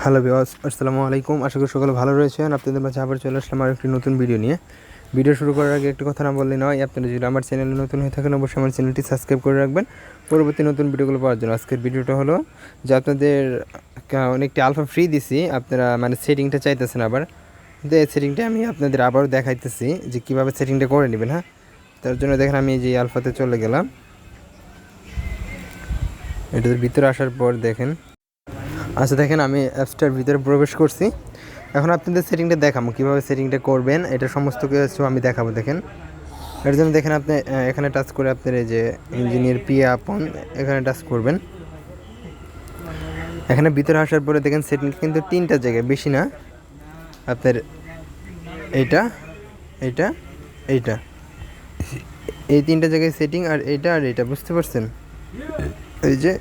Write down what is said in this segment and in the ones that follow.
Hello viewers, আসসালামু আলাইকুম। আশা করি সকলে ভালো রয়েছেন। আপনাদের মাঝে আবার চলে আসলাম আর একটি নতুন ভিডিও নিয়ে। ভিডিও শুরু করার আগে একটি কথা না বললে নয়, আপনারা যদি আমার চ্যানেলে নতুন হয়ে থাকেন অবশ্যই আমার চ্যানেলটি সাবস্ক্রাইব করে রাখবেন পরবর্তী নতুন ভিডিওগুলো পাওয়ার জন্য। আজকের ভিডিওটা হলো যে আপনাদের অনেকটি আলফা ফ্রি দিছি, আপনারা মানে সেটিংটা চাইতেছেন আবার, কিন্তু এই সেটিংটা আমি আপনাদের আবারও দেখাইতেছি যে কীভাবে সেটিংটা করে নেবেন। হ্যাঁ, তার জন্য দেখেন আমি এই যে আলফাতে চলে গেলাম। এটার ভিতরে আসার পর দেখেন, আচ্ছা দেখেন আমি অ্যাপসটার ভিতরে প্রবেশ করছি। এখন আপনাদের সেটিংটা দেখাবো কীভাবে সেটিংটা করবেন, এটা সমস্ত কিছু আমি দেখাবো। দেখেন এর জন্য দেখেন আপনি এখানে টাচ করে আপনার এই যে ইঞ্জিনিয়ার পি আপন এখানে টাচ করবেন। এখানে ভিতরে আসার পরে দেখেন সেটিং কিন্তু তিনটা জায়গায়, বেশি না। আপনার এইটা এইটা এইটা এই তিনটা জায়গায় সেটিং, আর এইটা আর এইটা, বুঝতে পারছেন? এই যে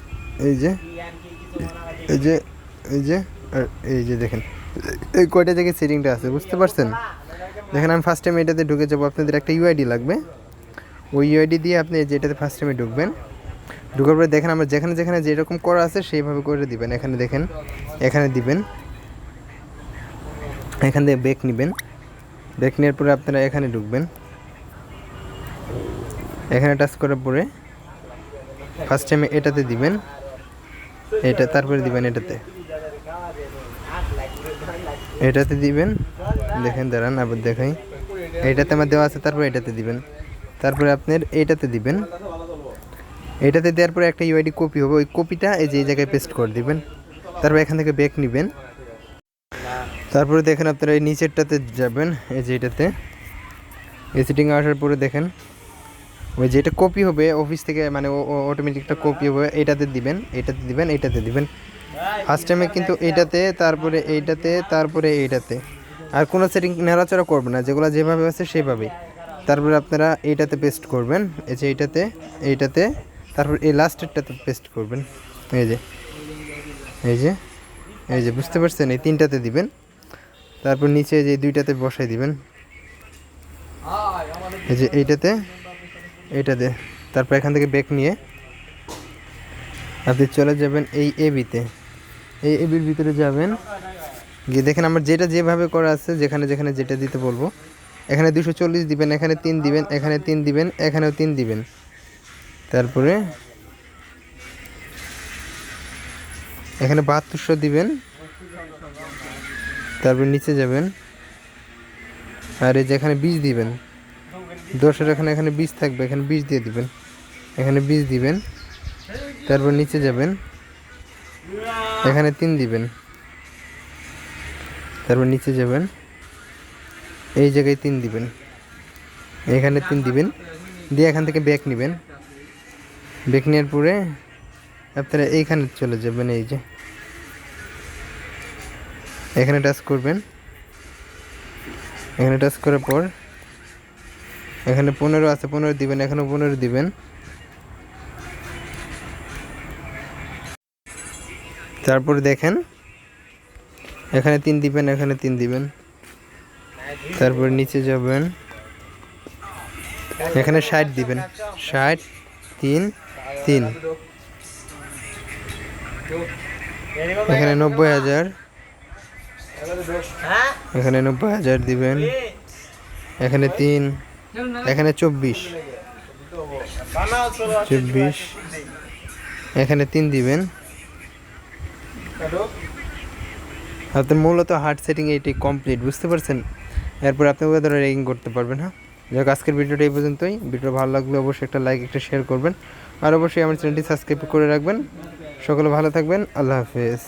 এই যে এই যে এই যে আর এই যে দেখেন এই কয়টা জায়গায় সেটিংটা আছে, বুঝতে পারছেন? দেখেন আমি ফার্স্ট টাইম এটাতে ঢুকে যাবো। আপনাদের একটা ইউআইডি লাগবে, ওই ইউআইডি দিয়ে আপনি যেটাতে ফার্স্ট টাইমে ঢুকবেন। ঢুকার পরে দেখেন আমরা যেখানে যেখানে যেরকম করা আছে সেইভাবে করে দিবেন। এখানে দেখেন, এখানে দিবেন, এখান থেকে ব্যাক নেবেন। ব্যাক নেওয়ার পরে আপনারা এখানে ঢুকবেন। এখানে টাচ করার পরে ফার্স্ট টাইমে এটাতে দিবেন, এটা তারপরে দিবেন এটাতে দিবেন। দেখেন দাঁড়ান আবার দেখাই, এইটাতে আমার দেওয়া আছে, তারপরে এটাতে দিবেন, তারপরে আপনার এইটাতে দিবেন। এটাতে দেওয়ার পরে একটা ইউআইডি কপি হবে, ওই কপিটা এই যে এই জায়গায় পেস্ট করে দিবেন। তারপর এখান থেকে ব্যাক নেবেন। তারপরে দেখেন আপনারা এই নিচেরটাতে যাবেন, এই যে এটাতে এই সেটিংয়ে আসার পরে দেখেন ওই যেটা কপি হবে অফিস থেকে, মানে অটোমেটিক একটা কপি হবে, এটাতে দিবেন, এটাতে দিবেন, এটাতে দিবেন। ফার্স্ট টাইমে কিন্তু এইটাতে, তারপরে এইটাতে, তারপরে এইটাতে, আর কোনো সেটিং নাড়াচাড়া করবেন না, যেগুলো যেভাবে আছে সেভাবেই। তারপরে আপনারা এইটাতে পেস্ট করবেন, এই যে এইটাতে, এইটাতে, তারপর এই লাস্টেরটাতে পেস্ট করবেন। এই যে এই যে এই যে বুঝতে পারছেন? এই তিনটাতে দিবেন। তারপর নিচে যে দুইটাতে বসাই দিবেন, এই যে এইটাতে, এইটাতে। তারপর এখান থেকে ব্যাক নিয়ে আপনি চলে যাবেন এই এবিতে, এই এবির ভিতরে যাবেন, গিয়ে দেখেন আমার যেটা যেভাবে করা আছে, যেখানে যেখানে যেটা দিতে বলবো, এখানে 240 দিবেন, এখানে 3 দিবেন, এখানে 3 দিবেন, এখানেও 3 দিবেন। তারপরে এখানে 7200 দিবেন। তারপর নিচে যাবেন, আর এই যেখানে 20 দিবেন, 10-এর এখানে 20 থাকবে, এখানে 20 দিয়ে দিবেন, এখানে 20 দিবেন। তারপর নিচে যাবেন, এখানে 3 দিবেন। তারপর নিচে যাবেন, এই জায়গায় 3 দিবেন, এখানে 3 দিবেন, দিয়ে এখান থেকে ব্যাক নেবেন। ব্যাক নেওয়ার পরে আপনারা এইখানে চলে যাবেন, এই যে এখানে টাচ করবেন। এখানে টাচ করার পর এখানে 15 আছে, 15 দিবেন, এখানেও 15 দিবেন। তারপর দেখেন এখানে 3 দিবেন, এখানে 3 দিবেন। তারপর নিচে যাবেন, এখানে 60 দিবেন, 60, 3, 3। এখানে 90,000, এখানে 90,000 দিবেন, এখানে 3, এখানে 24, এখানে 3 দিবেন। আপনার মূলত হার্ড সেটিং এইটি কমপ্লিট, বুঝতে পারছেন? এরপর আপনি ওদের রেগিং করতে পারবেন। হ্যাঁ, যাক আজকের ভিডিওটা এই পর্যন্তই। ভিডিও ভালো লাগলে অবশ্যই একটা লাইক, একটা শেয়ার করবেন, আর অবশ্যই আমার চ্যানেলটি সাবস্ক্রাইব করে রাখবেন। সকলে ভালো থাকবেন, আল্লাহ হাফেজ।